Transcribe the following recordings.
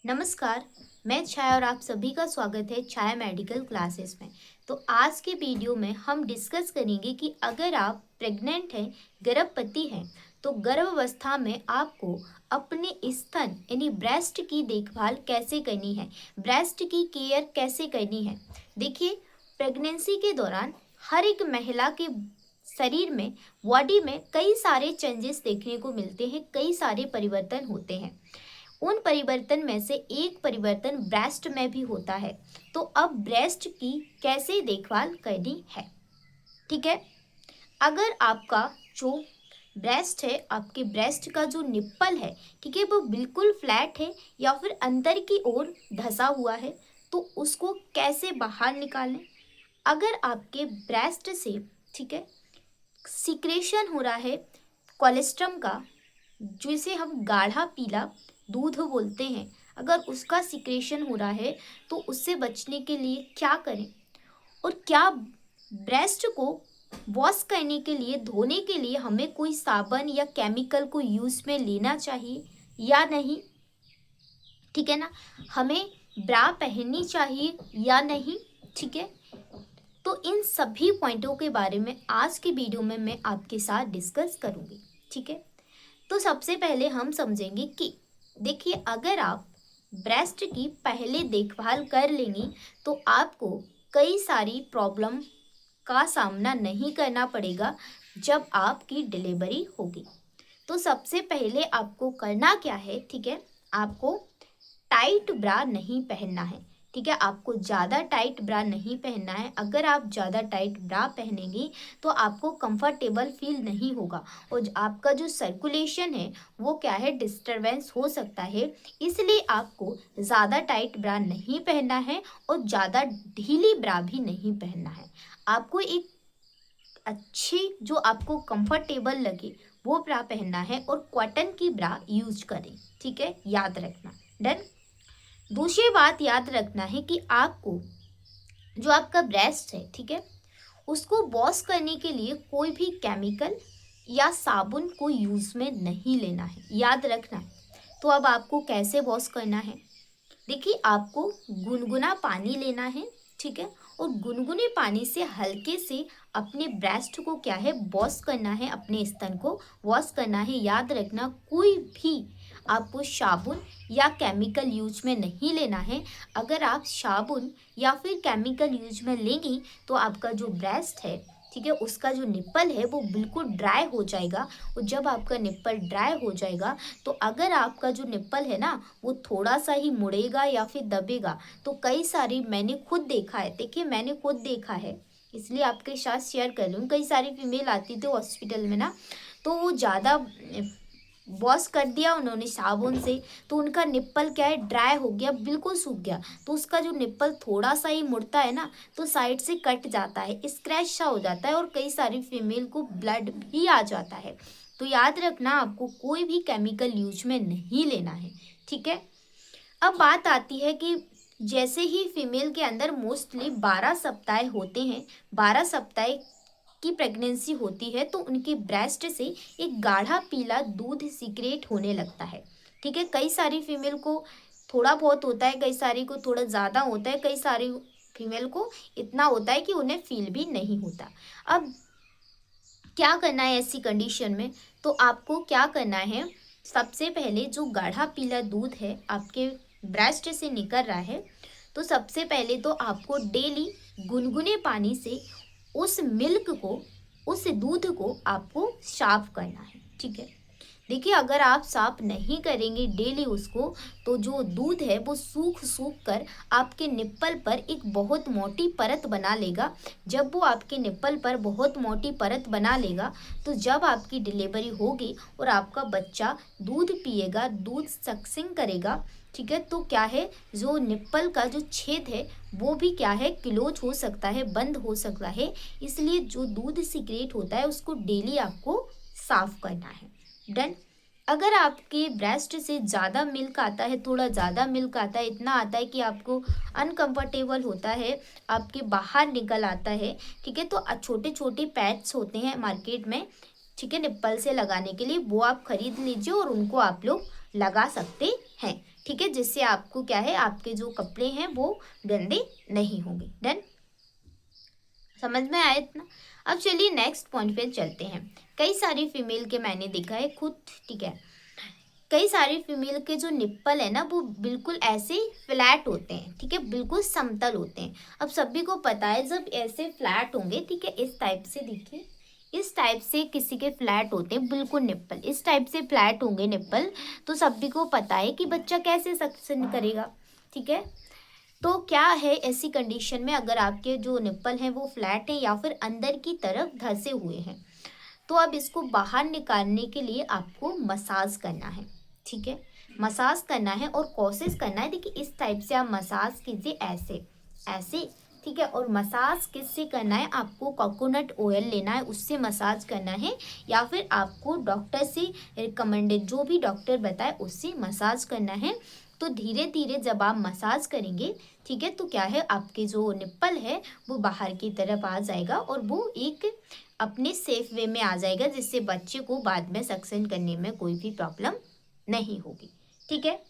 नमस्कार। मैं छाया और आप सभी का स्वागत है छाया मेडिकल क्लासेस में। तो आज के वीडियो में हम डिस्कस करेंगे कि अगर आप प्रेग्नेंट हैं, गर्भवती हैं, तो गर्भावस्था में आपको अपने स्तन यानी ब्रेस्ट की देखभाल कैसे करनी है, ब्रेस्ट की केयर कैसे करनी है। देखिए, प्रेगनेंसी के दौरान हर एक महिला के शरीर में, बॉडी में कई सारे चेंजेस देखने को मिलते हैं, कई सारे परिवर्तन होते हैं। उन परिवर्तन में से एक परिवर्तन ब्रेस्ट में भी होता है। तो अब ब्रेस्ट की कैसे देखभाल करनी है, ठीक है। अगर आपका जो ब्रेस्ट है, आपके ब्रेस्ट का जो निप्पल है, ठीक है, वो बिल्कुल फ्लैट है या फिर अंदर की ओर धंसा हुआ है, तो उसको कैसे बाहर निकालें। अगर आपके ब्रेस्ट से, ठीक है, सिक्रेशन हो रहा है कोलेस्ट्रम का, जिसे हम गाढ़ा पीला दूध बोलते हैं, अगर उसका सिक्रेशन हो रहा है तो उससे बचने के लिए क्या करें, और क्या ब्रेस्ट को वॉश करने के लिए, धोने के लिए हमें कोई साबुन या केमिकल को यूज़ में लेना चाहिए या नहीं, ठीक है ना। हमें ब्रा पहननी चाहिए या नहीं, ठीक है। तो इन सभी पॉइंटों के बारे में आज की वीडियो में मैं आपके साथ डिस्कस करूंगी, ठीक है। तो सबसे पहले हम समझेंगे कि देखिए, अगर आप ब्रेस्ट की पहले देखभाल कर लेंगी तो आपको कई सारी प्रॉब्लम का सामना नहीं करना पड़ेगा जब आपकी डिलीवरी होगी। तो सबसे पहले आपको करना क्या है, ठीक है, आपको टाइट ब्रा नहीं पहनना है, ठीक है। आपको ज़्यादा टाइट ब्रा नहीं पहनना है। अगर आप ज़्यादा टाइट ब्रा पहनेंगी तो आपको कंफर्टेबल फील नहीं होगा और आपका जो सर्कुलेशन है वो क्या है, डिस्टरबेंस हो सकता है। इसलिए आपको ज़्यादा टाइट ब्रा नहीं पहनना है और ज़्यादा ढीली ब्रा भी नहीं पहनना है। आपको एक अच्छी, जो आपको कंफर्टेबल लगे वो ब्रा पहनना है और कॉटन की ब्रा यूज करें, ठीक है, याद रखना। डन। दूसरी बात याद रखना है कि आपको जो आपका ब्रेस्ट है, ठीक है, उसको वॉश करने के लिए कोई भी केमिकल या साबुन को यूज़ में नहीं लेना है, याद रखना। तो अब आपको कैसे वॉश करना है, देखिए, आपको गुनगुना पानी लेना है, ठीक है, और गुनगुने पानी से हल्के से अपने ब्रेस्ट को क्या है, वॉश करना है, अपने स्तन को वॉश करना है। याद रखना, कोई भी आपको साबुन या केमिकल यूज में नहीं लेना है। अगर आप साबुन या फिर केमिकल यूज में लेंगी तो आपका जो ब्रेस्ट है, ठीक है, उसका जो निप्पल है वो बिल्कुल ड्राई हो जाएगा। और जब आपका निप्पल ड्राई हो जाएगा तो अगर आपका जो निप्पल है ना वो थोड़ा सा ही मुड़ेगा या फिर दबेगा, तो कई सारी, मैंने खुद देखा है, देखिए मैंने खुद देखा है, इसलिए आपके साथ शेयर कर लूँ। कई सारी फीमेल आती थी हॉस्पिटल में ना, तो वो ज़्यादा वॉश कर दिया उन्होंने साबुन से, तो उनका निप्पल क्या है, ड्राई हो गया, बिल्कुल सूख गया। तो उसका जो निप्पल थोड़ा सा ही मुड़ता है ना, तो साइड से कट जाता है, स्क्रैच सा हो जाता है और कई सारी फीमेल को ब्लड भी आ जाता है। तो याद रखना, आपको कोई भी केमिकल यूज में नहीं लेना है, ठीक है। अब बात आती है कि जैसे ही फीमेल के अंदर मोस्टली 12 सप्ताह होते हैं, 12 सप्ताह की प्रेगनेंसी होती है, तो उनके ब्रेस्ट से एक गाढ़ा पीला दूध सीक्रेट होने लगता है, ठीक है। कई सारी फीमेल को थोड़ा बहुत होता है, कई सारी को थोड़ा ज़्यादा होता है, कई सारी फीमेल को इतना होता है कि उन्हें फील भी नहीं होता। अब क्या करना है ऐसी कंडीशन में, तो आपको क्या करना है, सबसे पहले जो गाढ़ा पीला दूध है आपके ब्रेस्ट से निकल रहा है, तो सबसे पहले तो आपको डेली गुनगुने पानी से उस मिल्क को, उस दूध को आपको साफ करना है, ठीक है। देखिए, अगर आप साफ नहीं करेंगे डेली उसको, तो जो दूध है वो सूख सूख कर आपके निप्पल पर एक बहुत मोटी परत बना लेगा। जब वो आपके निप्पल पर बहुत मोटी परत बना लेगा, तो जब आपकी डिलीवरी होगी और आपका बच्चा दूध पिएगा, दूध सक्सिंग करेगा, ठीक है, तो क्या है, जो निप्पल का जो छेद है वो भी क्या है, क्लोज हो सकता है, बंद हो सकता है। इसलिए जो दूध सीक्रेट होता है उसको डेली आपको साफ करना है। डन। अगर आपके ब्रेस्ट से ज़्यादा मिल्क आता है, थोड़ा ज़्यादा मिल्क आता है, इतना आता है कि आपको अनकंफर्टेबल होता है, आपके बाहर निकल आता है, ठीक है, तो छोटे छोटे पैड्स होते हैं मार्केट में, ठीक है, निप्पल से लगाने के लिए, वो आप खरीद लीजिए और उनको आप लोग लगा सकते हैं। ठीक है, जिससे आपको क्या है, आपके जो कपड़े हैं वो गंदे नहीं होंगे। डन, समझ में आया इतना। अब चलिए नेक्स्ट पॉइंट पे चलते हैं। कई सारी फीमेल के मैंने देखा है खुद, ठीक है, कई सारी फीमेल के जो निप्पल है ना वो बिल्कुल ऐसे फ्लैट होते हैं, ठीक है, बिल्कुल समतल होते हैं। अब सभी को पता है जब ऐसे फ्लैट होंगे, ठीक है, इस टाइप से देखिए, इस टाइप से किसी के फ्लैट होते हैं बिल्कुल निप्पल, इस टाइप से फ्लैट होंगे निप्पल, तो सभी को पता है कि बच्चा कैसे सक्सेस करेगा, ठीक है। तो क्या है ऐसी कंडीशन में, अगर आपके जो निप्पल हैं वो फ्लैट हैं या फिर अंदर की तरफ धंसे हुए हैं, तो अब इसको बाहर निकालने के लिए आपको मसाज करना है, ठीक है, मसाज करना है और कोशिश करना है। देखिए इस टाइप से आप मसाज कीजिए, ऐसे ऐसे, ठीक है। और मसाज किससे करना है, आपको कोकोनट ऑयल लेना है, उससे मसाज करना है, या फिर आपको डॉक्टर से रिकमेंडेड जो भी डॉक्टर बताए उससे मसाज करना है। तो धीरे धीरे जब आप मसाज करेंगे, ठीक है, तो क्या है, आपके जो निप्पल है वो बाहर की तरफ आ जाएगा और वो एक अपने सेफ वे में आ जाएगा, जिससे बच्चे को बाद में सक्शन करने में कोई भी प्रॉब्लम नहीं होगी, ठीक है।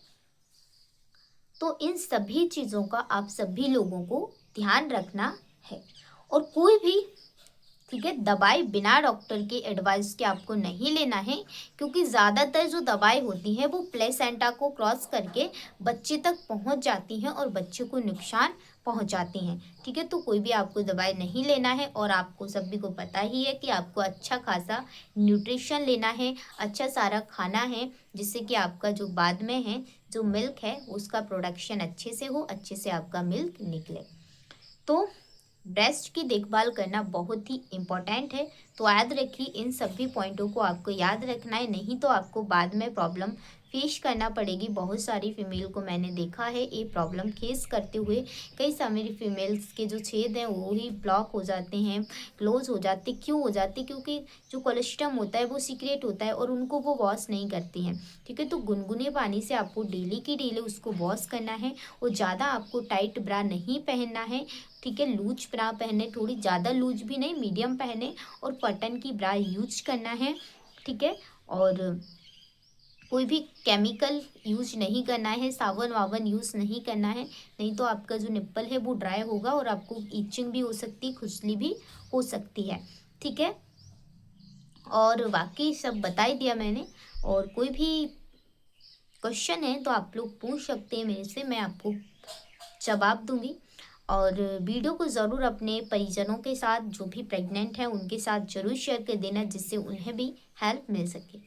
तो इन सभी चीज़ों का आप सभी लोगों को ध्यान रखना है, और कोई भी, ठीक है, दवाई बिना डॉक्टर के एडवाइस के आपको नहीं लेना है, क्योंकि ज़्यादातर जो दवाई होती हैं वो प्लेसेंटा को क्रॉस करके बच्चे तक पहुंच जाती हैं और बच्चे को नुकसान पहुंचाती हैं, ठीक है। तो कोई भी आपको दवाई नहीं लेना है, और आपको सभी को पता ही है कि आपको अच्छा खासा न्यूट्रिशन लेना है, अच्छा सारा खाना है, जिससे कि आपका जो बाद में है जो मिल्क है उसका प्रोडक्शन अच्छे से हो, अच्छे से आपका मिल्क निकले। तो ब्रेस्ट की देखभाल करना बहुत ही इम्पोर्टेंट है। तो याद रखिए, इन सभी पॉइंटों को आपको याद रखना है, नहीं तो आपको बाद में प्रॉब्लम फेस करना पड़ेगी। बहुत सारी फीमेल को मैंने देखा है ये प्रॉब्लम फेस करते हुए। कई सारी फीमेल्स के जो छेद हैं वो ही ब्लॉक हो जाते हैं, क्लोज हो जाते। क्यों हो जाते, क्योंकि जो कोलेस्ट्रम होता है वो सीक्रेट होता है और उनको वो वॉश नहीं करती हैं, ठीक है। तो गुनगुने पानी से आपको डेली की डेली उसको वॉश करना है, और ज़्यादा आपको टाइट ब्रा नहीं पहनना है, ठीक है। लूज ब्रा पहने, थोड़ी ज़्यादा लूज भी नहीं, मीडियम पहने, और कॉटन की ब्रा यूज करना है, ठीक है। और कोई भी केमिकल यूज नहीं करना है, साबुन वाबन यूज़ नहीं करना है, नहीं तो आपका जो निप्पल है वो ड्राई होगा और आपको ईचिंग भी हो सकती है, खुजली भी हो सकती है, ठीक है। और बाकी सब बता ही दिया मैंने। और कोई भी क्वेश्चन है तो आप लोग पूछ सकते हैं मेरे से, मैं आपको जवाब दूंगी। और वीडियो को ज़रूर अपने परिजनों के साथ, जो भी प्रेग्नेंट हैं उनके साथ ज़रूर शेयर कर देना, जिससे उन्हें भी हेल्प मिल सके।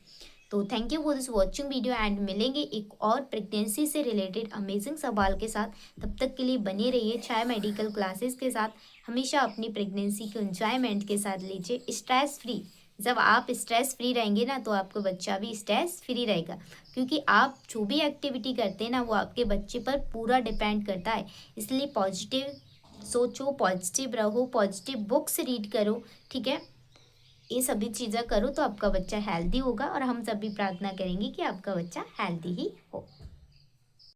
तो thank you for this watching video, and मिलेंगे एक और प्रेगनेंसी से रिलेटेड अमेजिंग सवाल के साथ। तब तक के लिए बने रहिए छाया मेडिकल क्लासेस के साथ। हमेशा अपनी प्रेगनेंसी को एंजॉयमेंट के साथ लीजिए, स्ट्रेस फ्री। जब आप स्ट्रेस फ्री रहेंगे ना, तो आपका बच्चा भी स्ट्रेस फ्री रहेगा, क्योंकि आप जो भी एक्टिविटी करते हैं ना वो आपके बच्चे पर पूरा डिपेंड करता है। इसलिए पॉजिटिव सोचो, पॉजिटिव रहो, पॉजिटिव बुक्स रीड करो, ठीक है। ये सभी चीज़ें करो तो आपका बच्चा हेल्दी होगा, और हम सभी प्रार्थना करेंगे कि आपका बच्चा हेल्दी ही हो।